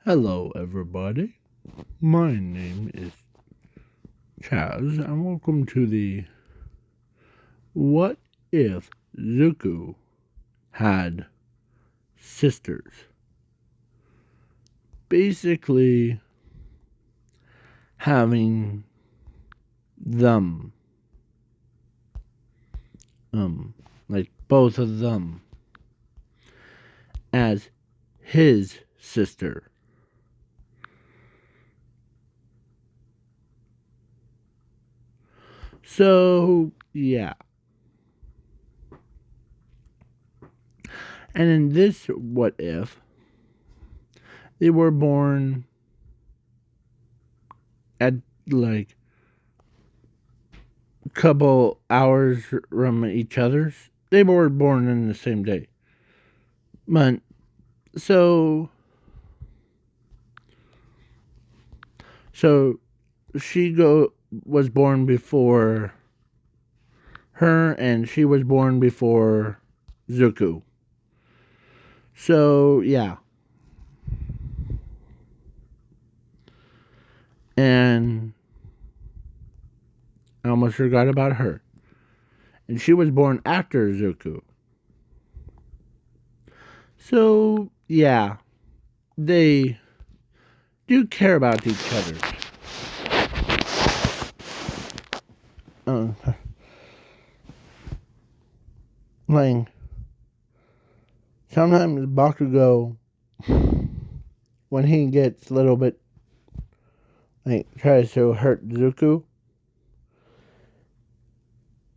Hello, everybody. My name is Chaz, and welcome to the What If Zuko Had Sisters? Basically, having them, like both of them, as his sister. So, yeah. And in this What If, they were born at like a couple hours from each other's. They were born in the same day. But so so she was born before her, and she was born before Zuko. So yeah. And I almost forgot about her. And she was born after Zuko. So yeah, they do care about each other. Uh, like sometimes Bakugo, when he gets a little bit like tries to hurt Zuko,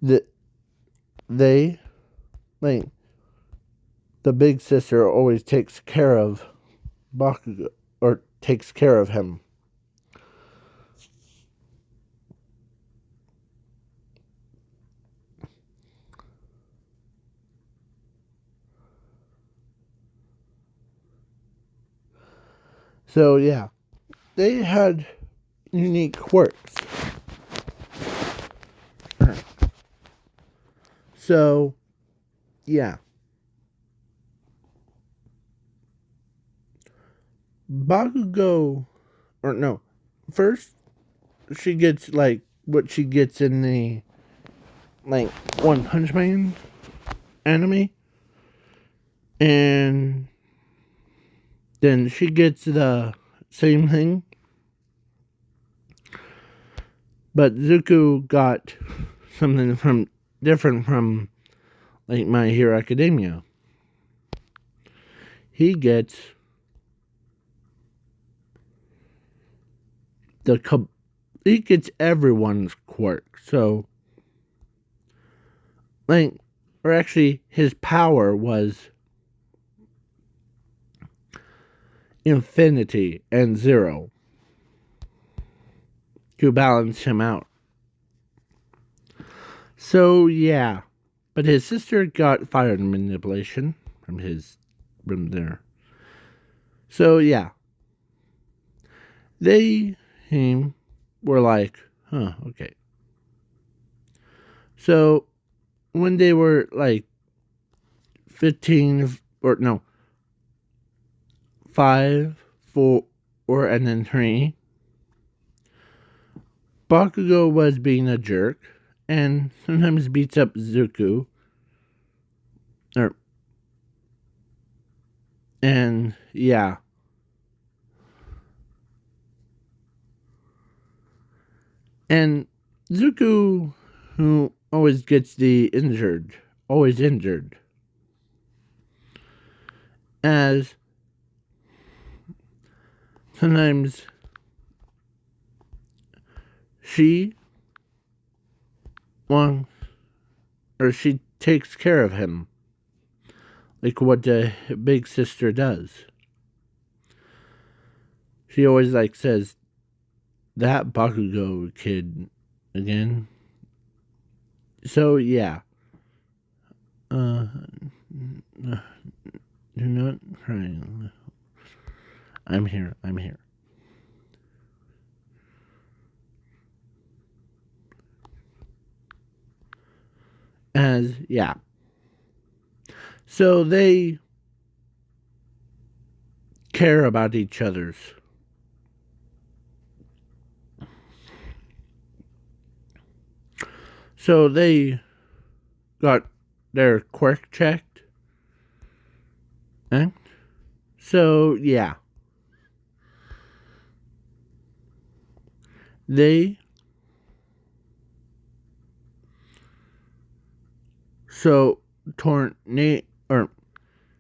the they like the big sister always takes care of Bakugo, or takes care of him. So yeah, they had unique quirks. So yeah, Bakugo, or no, first she gets like what she gets in the like One Punch Man anime, and then she gets the same thing, but Zuko got something from different from like My Hero Academia. He gets he gets everyone's quirk. So like, or actually his power was infinity and zero to balance him out. So yeah, but his sister got fire manipulation from there. So yeah, they were like, huh, okay. So when they were like 15 or no, 5, 4, and then 3, Bakugo was being a jerk and sometimes beats up Zuko. And yeah. And Zuko, who always gets always injured, as sometimes she wants, or she takes care of him, like what the big sister does. She always like says, that Bakugo kid again. So yeah. Do not cry. I'm here. As yeah. So they care about each other's. So they got their quirk checked. And so, yeah. Tornate, or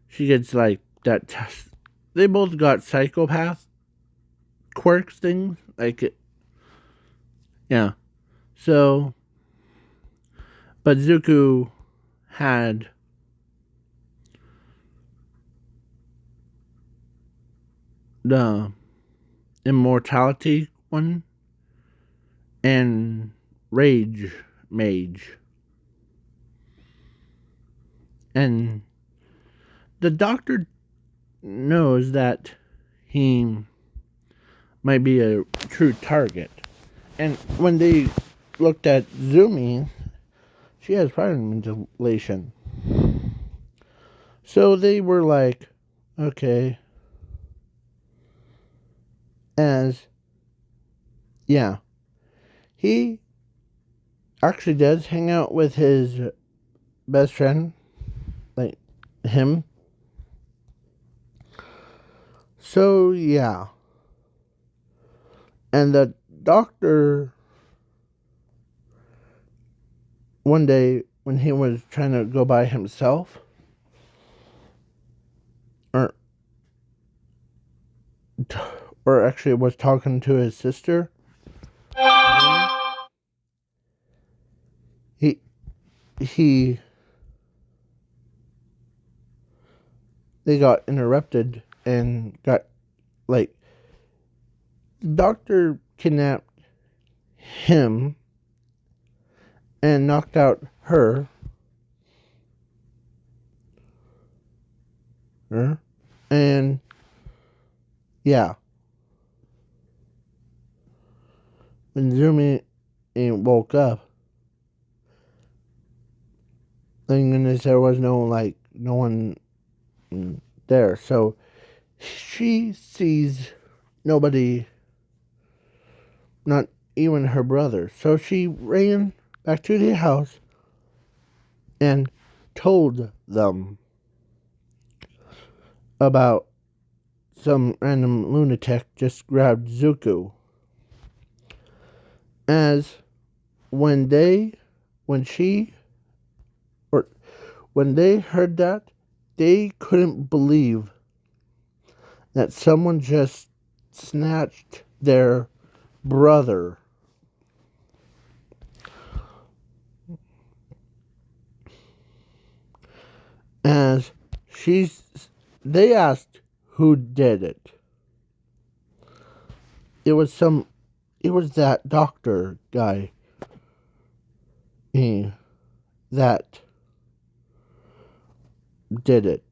she gets like that test. They both got psychopath quirks things. Yeah. So, but Zuko had the immortality one and rage mage. And the doctor knows that he might be a true target. And when they looked at Zumi, she has prior manipulation. So they were like, okay. Yeah. He actually does hang out with his best friend, like him. So, yeah. And the doctor, one day when he was trying to go by himself, or actually was talking to his sister, they got interrupted and got, like, the doctor kidnapped him and knocked out her. And yeah. When Zumi woke up, thank goodness there was no one there. So she sees nobody, not even her brother. So she ran back to the house and told them about some random lunatic just grabbed Zuko. As when they heard that, they couldn't believe that someone just snatched their brother. As they asked who did it. It was that doctor guy. That did it.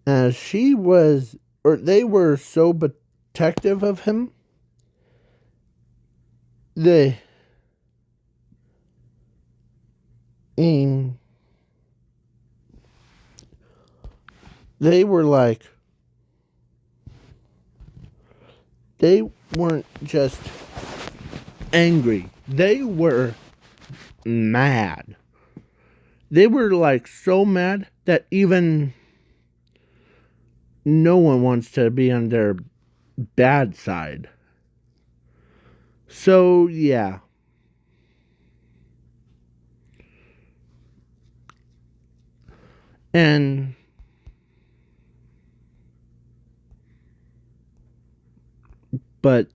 As they were so protective of him, they were like, they weren't just angry, they were mad. They were like so mad that even no one wants to be on their bad side. So, yeah. But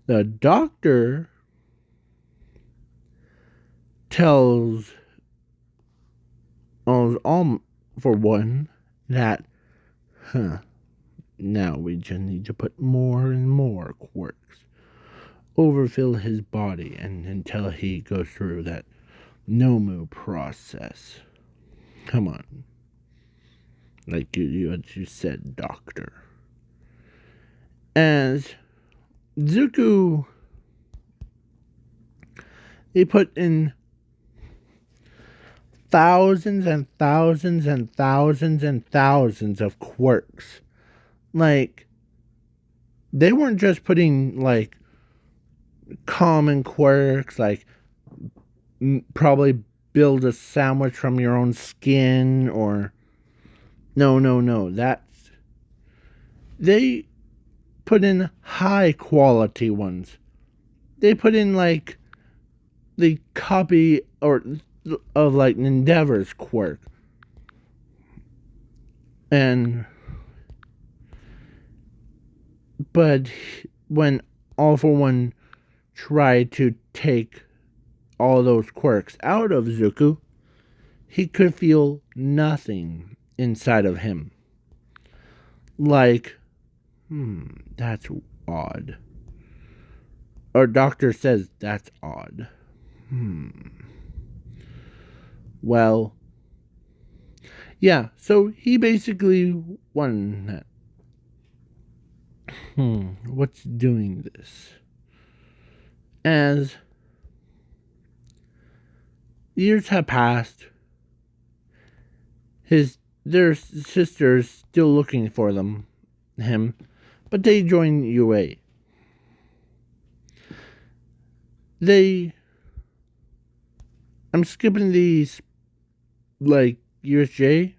the doctor tells all for one that, now we just need to put more and more quirks, overfill his body, and until he goes through that Nomu process. Come on. Like you said, doctor. As Zuko, He put in thousands and thousands and thousands and thousands of quirks. Like, they weren't just putting, like, common quirks, like, probably build a sandwich from your own skin, or... No. They put in high quality ones. They put in, like, the copy of, like, Endeavor's quirk. But when All For One tried to take all those quirks out of Zuko, he could feel nothing inside of him. Like, that's odd. Or doctor says that's odd. Well, yeah, so he basically won that. What's doing this? As years have passed, their sister's still looking for him, but they join UA. I'm skipping these, like, USJ.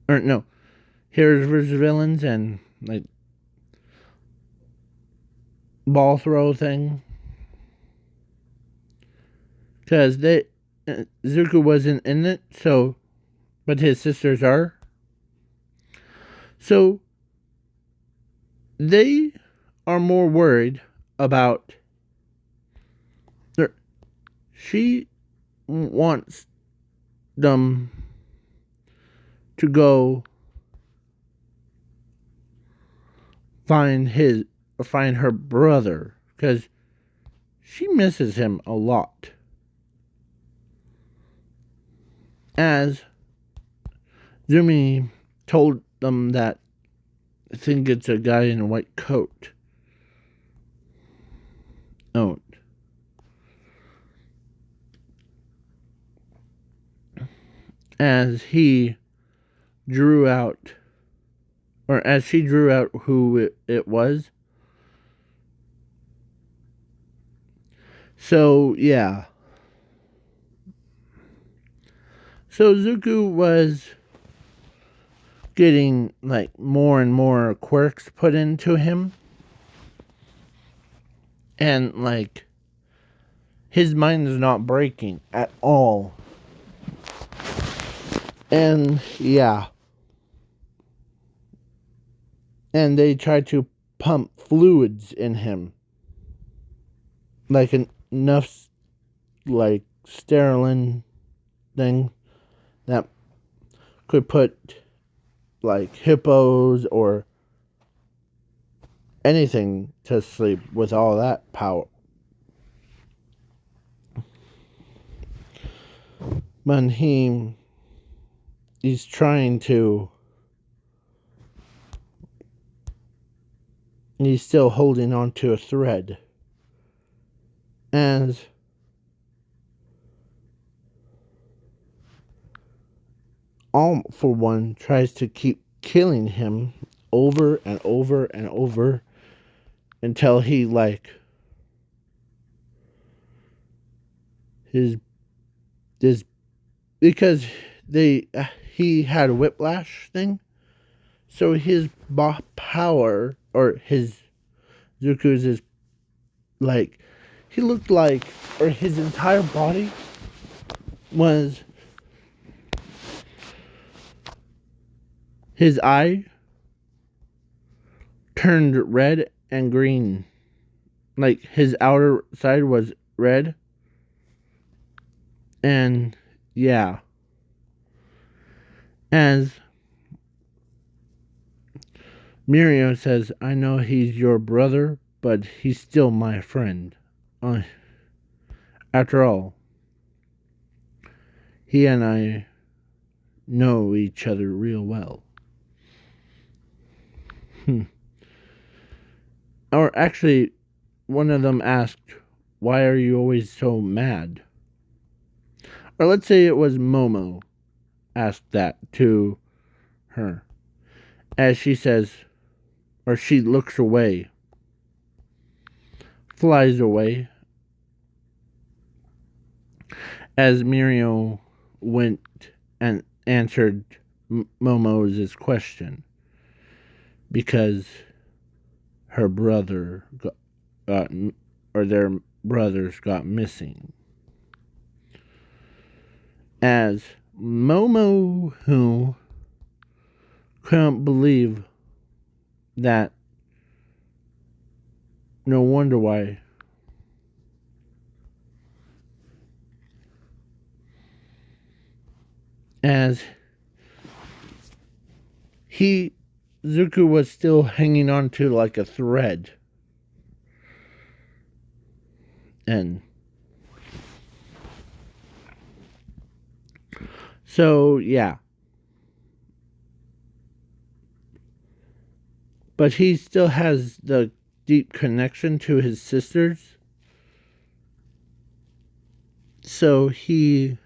Or no, Heroes vs. Villains and, like, ball throw thing. Because Zuko wasn't in it, so, but his sisters are. So, they are more worried about... She wants them to go find her brother, because she misses him a lot. As Zumi told them that, I think it's a guy in a white coat. Oh. As he drew out, or as she drew out who it was. So, yeah. So Zuko was getting, like, more and more quirks put into him. And, like, his mind is not breaking at all. And, yeah. And they tried to pump fluids in him. Like, enough, like, sterile thing that could put, like, hippos or anything to sleep with all that power. But he's trying to... He's still holding on to a thread. And All For One tries to keep killing him over and over and over until he, like, because he had a whiplash thing, so his power, or his Zuko's, is, like, he looked like, or his entire body was, his eye turned red and green. Like, his outer side was red. And, yeah. As Mirio says, I know he's your brother, but he's still my friend. After all, he and I know each other real well. Or actually, one of them asked, why are you always so mad? Or let's say it was Momo asked that to her. As she says, or she looks away, flies away, as Mirio went and answered Momo's question, because her brother got, or their brothers got missing. As Momo, who couldn't believe that, no wonder why. As Zuko was still hanging on to like a thread. And so, yeah. But he still has the deep connection to his sisters. So he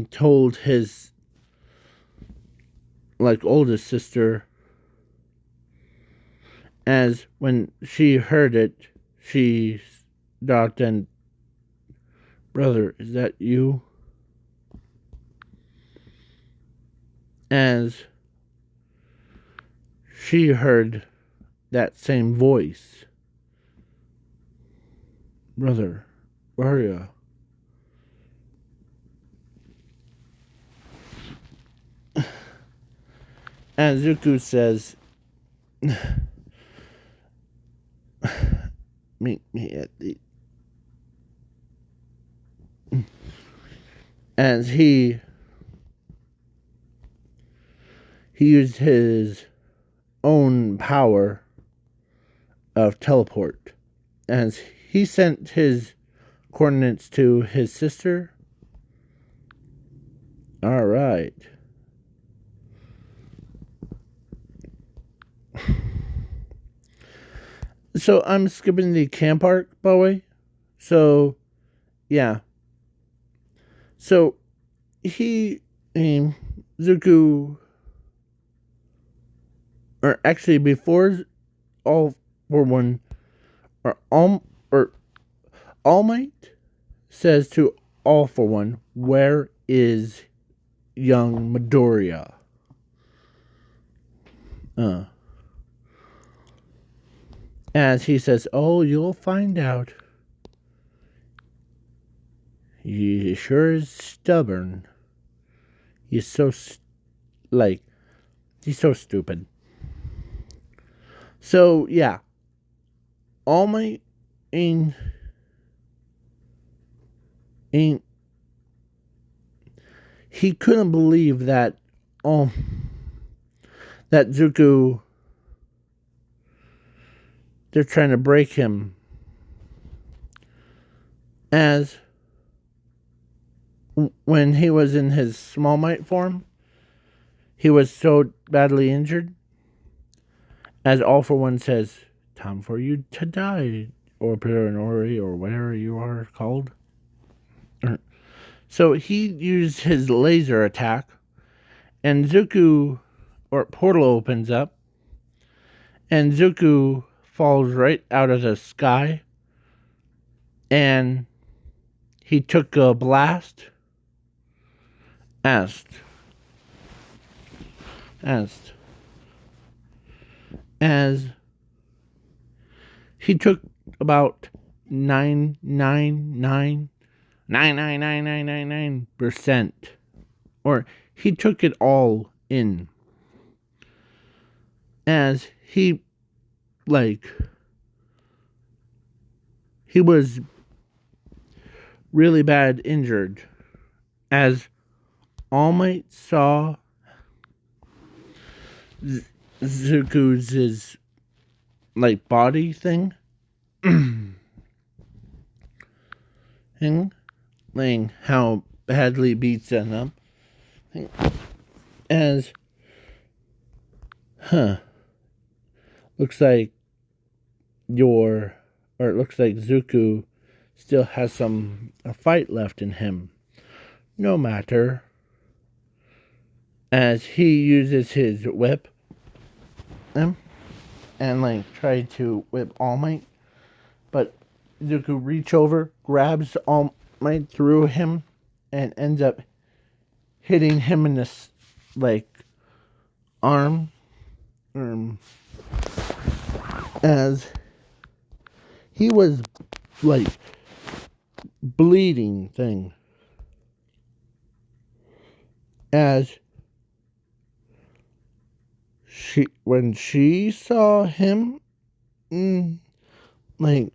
told his oldest sister, as when she heard it, she stopped and, brother, is that you? As she heard that same voice, brother, where are you? And Zuko says, meet me at the... As he used his own power of teleport. As he sent his coordinates to his sister. Alright. So I'm skipping the camp arc, by the way. So, yeah. So, Zuko, or actually before All for One, or All Might says to All for One, where is young Midoriya? As he says, oh, you'll find out. He sure is stubborn. He's so, he's so stupid. So, yeah. All Might ain't he couldn't believe that that Zuko, they're trying to break him. As when he was in his Small Might form, he was so badly injured. As All for One says, time for you to die, or Piranori, or whatever you are called. So he used his laser attack, and Zuko, or portal opens up, and Zuko falls right out of the sky, and he took a blast. As he took about 9999999%, or he took it all in. As he was really bad injured. As All Might saw Zuko's body thing, how badly beats on them. As looks like it looks like Zuko still has some a fight left in him. No matter, as he uses his whip and like try to whip All Might, but Zuko reach over, grabs All Might through him, and ends up hitting him in the like arm, as he was like bleeding thing. As when she saw him, like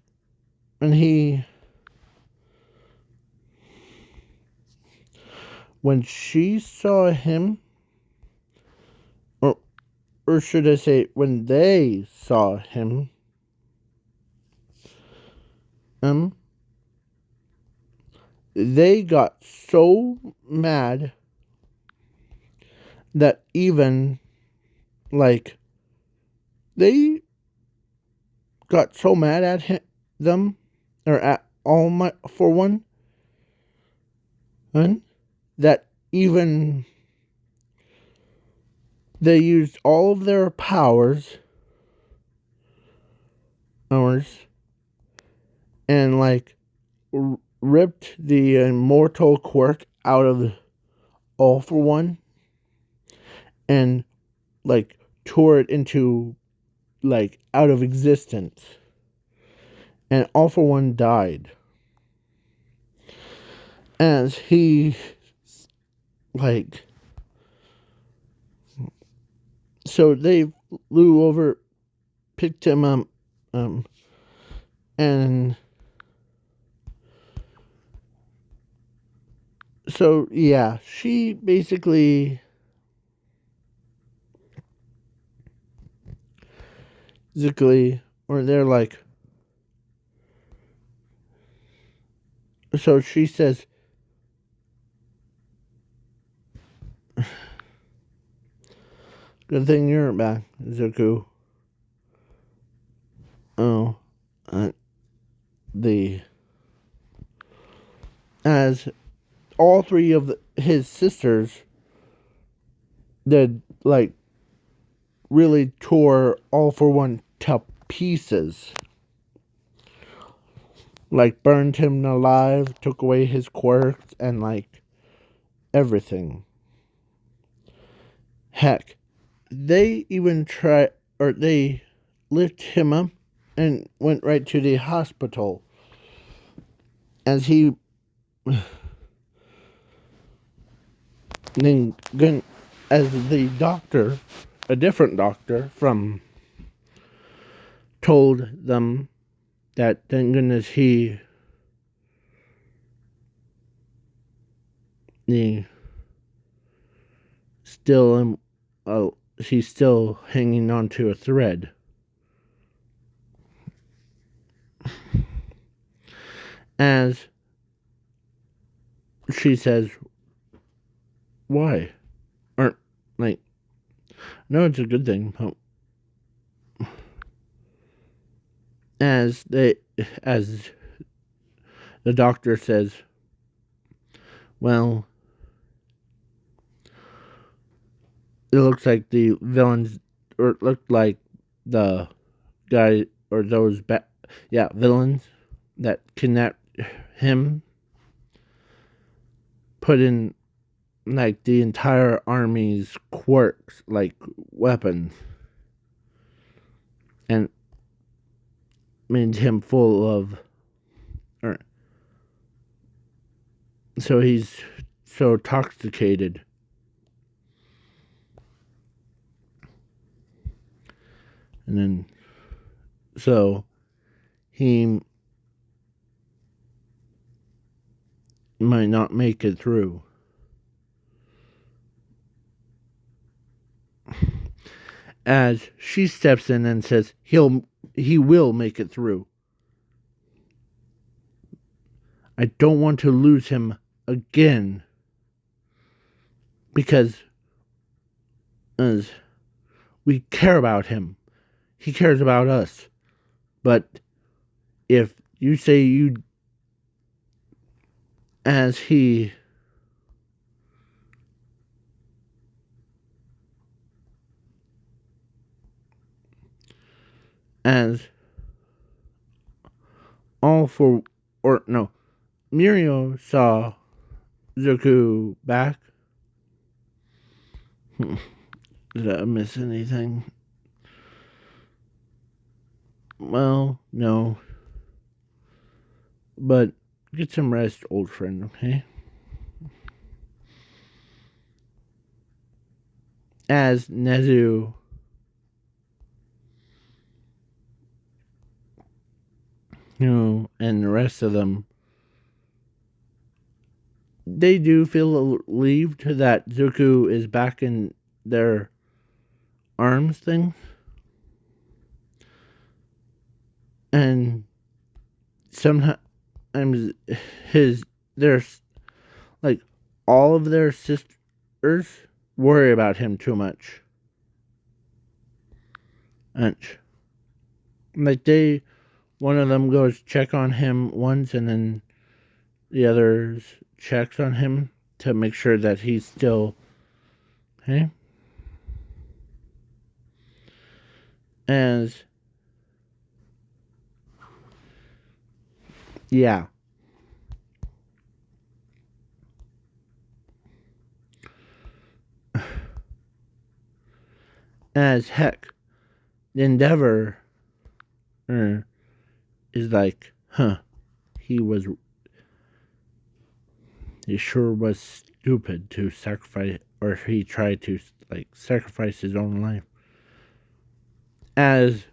when she saw him, or should I say, when they saw him, they got so mad that even, like, they got so mad at them, or at All Might, for one, that even they used all of their powers, and like ripped the immortal quirk out of All for One, and like tore it into like out of existence, and All for One died as he like. So they flew over, picked him up, and so yeah, she basically or they're like, so she says, good thing you're back, Zuko. Oh, as all three of his sisters did, like, really tore All for One to pieces. Like, burned him alive, took away his quirks, and, like, everything. Heck, they even they lifted him up and went right to the hospital. As he as the doctor, a different doctor told them that thank goodness he still he's still hanging on to a thread. As she says, why? Or like, no, it's a good thing. As the doctor says, well, it looks like the villains, or it looked like the guy, or those villains that kidnapped him, put in like the entire army's quirks, like weapons, and made him full of, so he's so intoxicated. And then, so he might not make it through. As she steps in and says he will make it through. I don't want to lose him again, because as we care about him. he cares about us. But if you say you, as he, as all for, or no, Mirio saw Zuko back. Did I miss anything? Well, no. But get some rest, old friend, okay? As Nezu and the rest of them, they do feel relieved that Zuko is back in their arms thing. And sometimes there's like all of their sisters worry about him too much. And like one of them goes check on him once, and then the others checks on him to make sure that he's still okay. As yeah. As heck, the Endeavor is like, he sure was stupid to sacrifice, or he tried to like sacrifice his own life. As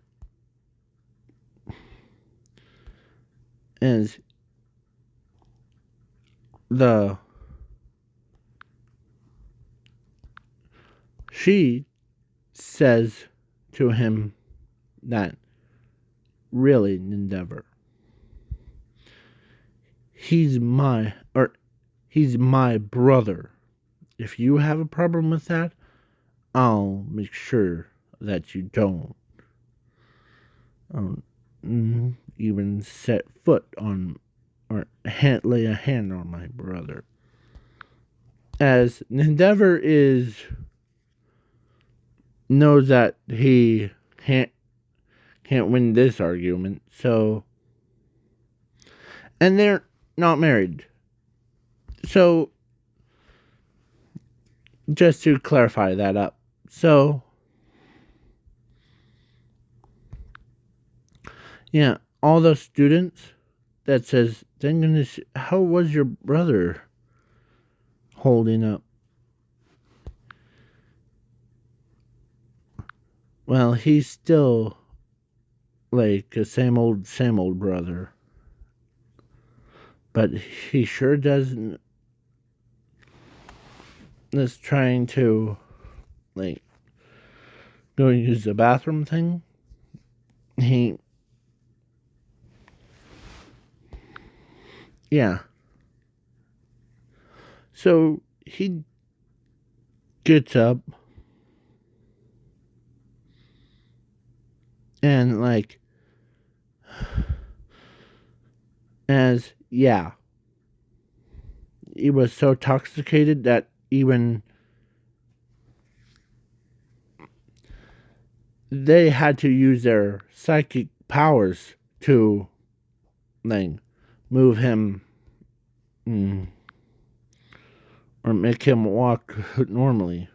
she says to him that really, Endeavor, he's my brother. If you have a problem with that, I'll make sure that you don't even set foot on or lay a hand on my brother. As Endeavor knows that he can't win this argument, so, and they're not married. So just to clarify that up. So yeah, all those students that says, thank goodness, how was your brother holding up? Well, he's still like a same old brother. But he sure doesn't is trying to like go and use the bathroom thing. Yeah. So he gets up and like he was so intoxicated that even they had to use their psychic powers to like move him or make him walk normally.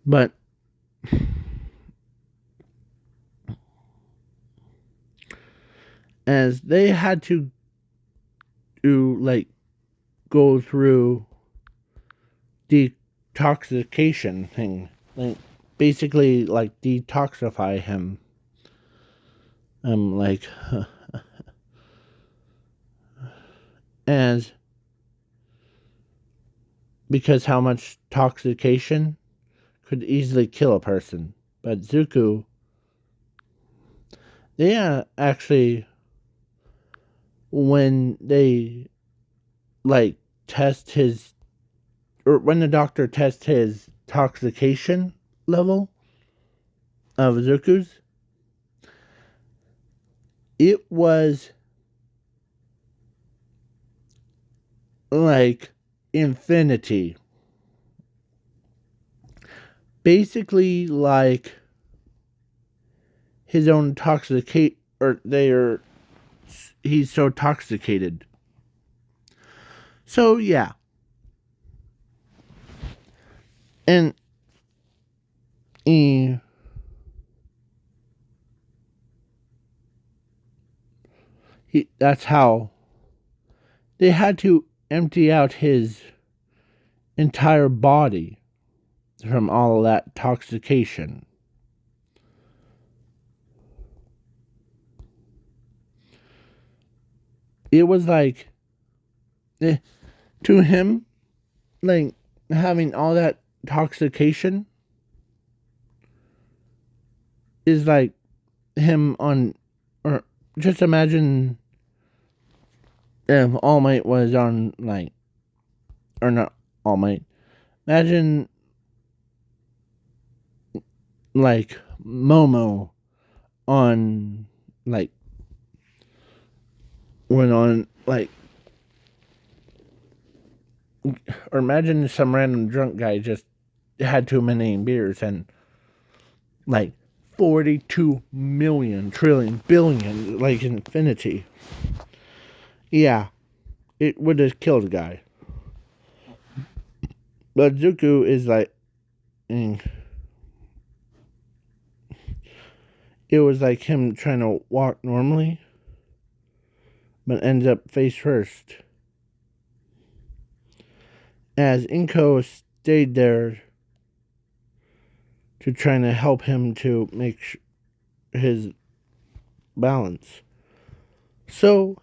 But as they had to like go through detoxification thing, like basically like detoxify him. Like as because how much toxication could easily kill a person. But Zuko, they actually, when they like test his, or when the doctor tests his toxication level, of Zuku's, it was like infinity. Basically, like his own toxicate, or he's so toxicated. So, yeah. And that's how they had to empty out his entire body from all of that toxication. It was like, to him, like, having all that toxication is like him on, or just imagine if All Might was on, like, or not All Might, imagine, like, Momo on, like, when on, like, or imagine some random drunk guy just had too many beers and, like, 42 million, trillion, billion, like infinity. Yeah, it would have killed a guy. But Zuko is like, it was like him trying to walk normally, but ends up face first. As Inko stayed there to trying to help him to make his balance. So,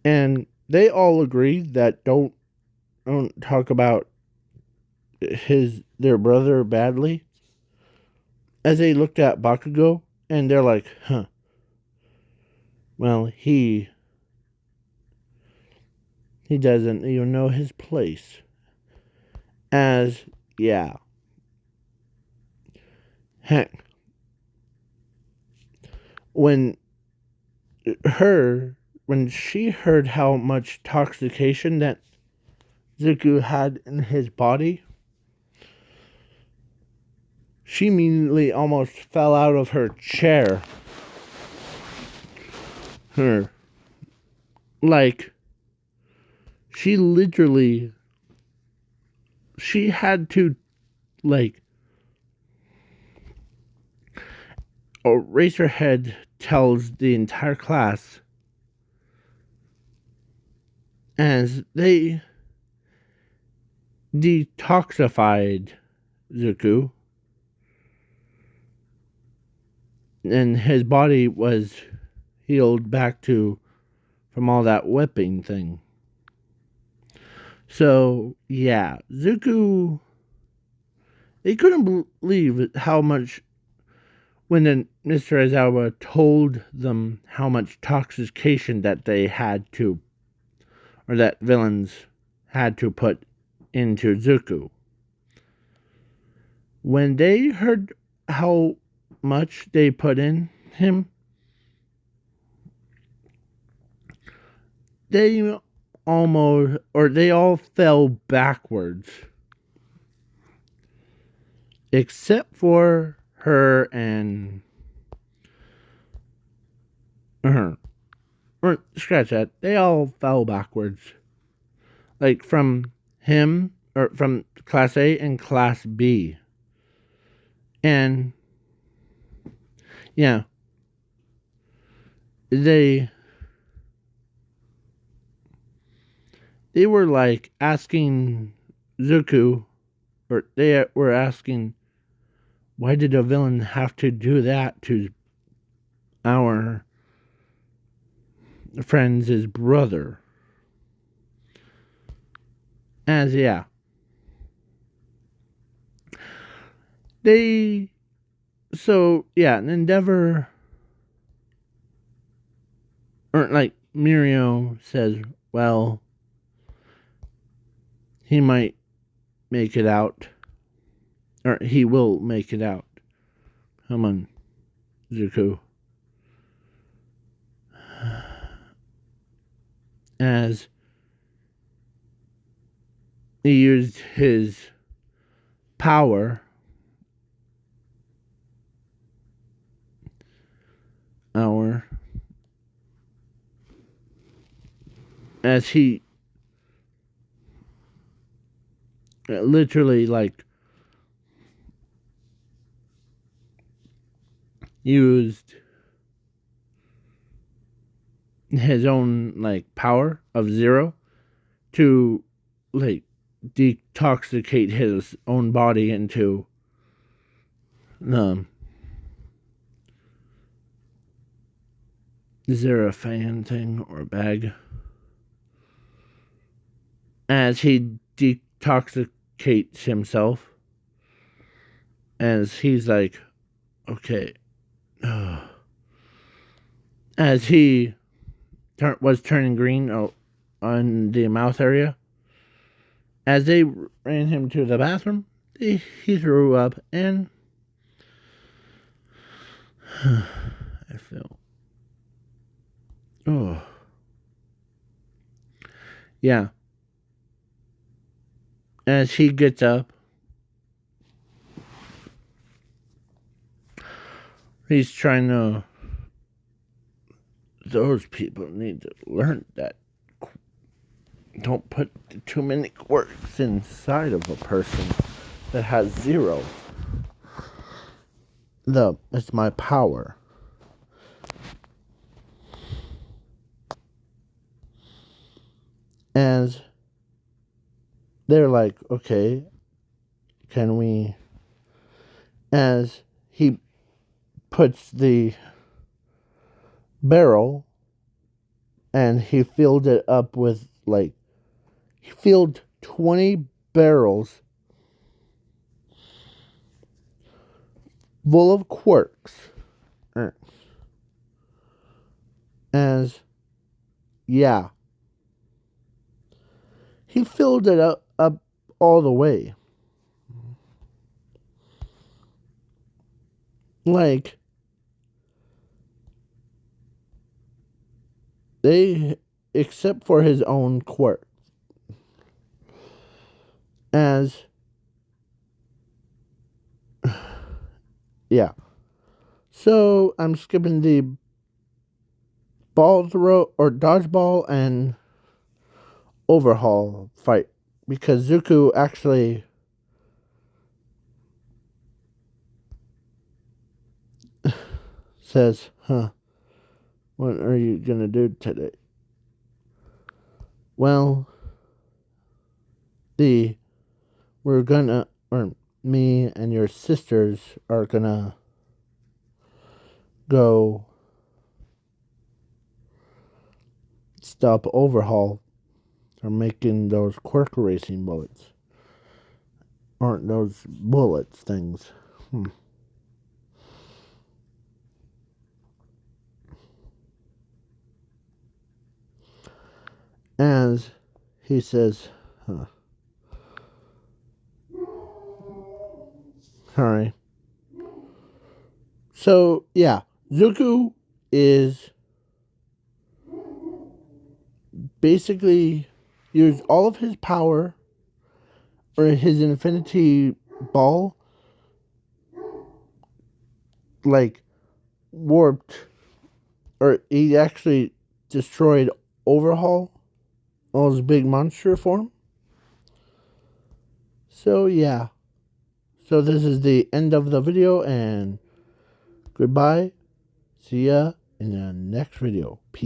and they all agree that don't talk about their brother badly. As they looked at Bakugo, and they're like, well, he doesn't even know his place. As, yeah. Heck, when she heard how much toxication that Zuko had in his body, she immediately almost fell out of her chair. Like, she had to, like, raise her head, tells the entire class, as they detoxified Zuko, and his body was healed back from all that whipping thing. So, yeah, Zuko, they couldn't believe how much, when Mr. Aizawa told them how much toxication that they had to, or that villains had to put into Zuko. When they heard how much they put in him, they all fell backwards. Except for her and her. Or scratch that. They all fell backwards. Like from him, or from Class A and Class B. And yeah, they were like asking Zuko, or they were asking, why did a villain have to do that to our friend's brother? As, yeah, Endeavor, or like Mirio says, well, he might make it out. Or he will make it out. Come on, Zuko. As he used his power as he literally like used his own like power of zero to like detoxicate his own body into the is there a fan thing or a bag? As he detoxicates himself, as he's like, okay, as he was turning green on the mouth area, as they ran him to the bathroom, he threw up, and I feel, yeah. As he gets up, he's trying to. Those people need to learn that. Don't put too many quirks inside of a person that has zero. It's my power. As they're like, okay, can we? As he puts the barrel and he filled it up with like, he filled 20 barrels full of quirks. As, yeah, he filled it up all the way. Like, except for his own quirk. As, yeah. So, I'm skipping the ball throw or dodgeball and overhaul fight because Zuko actually says, what are you gonna do today? Well, me and your sisters are gonna go stop overhaul from making those quirk racing bullets. Aren't those bullets things? As he says, Alright. So, yeah, Zuko is basically used all of his power or his infinity ball, like, warped, or he actually destroyed Overhaul, all his big monster form. So, yeah. So, this is the end of the video, and goodbye. See ya in the next video. Peace.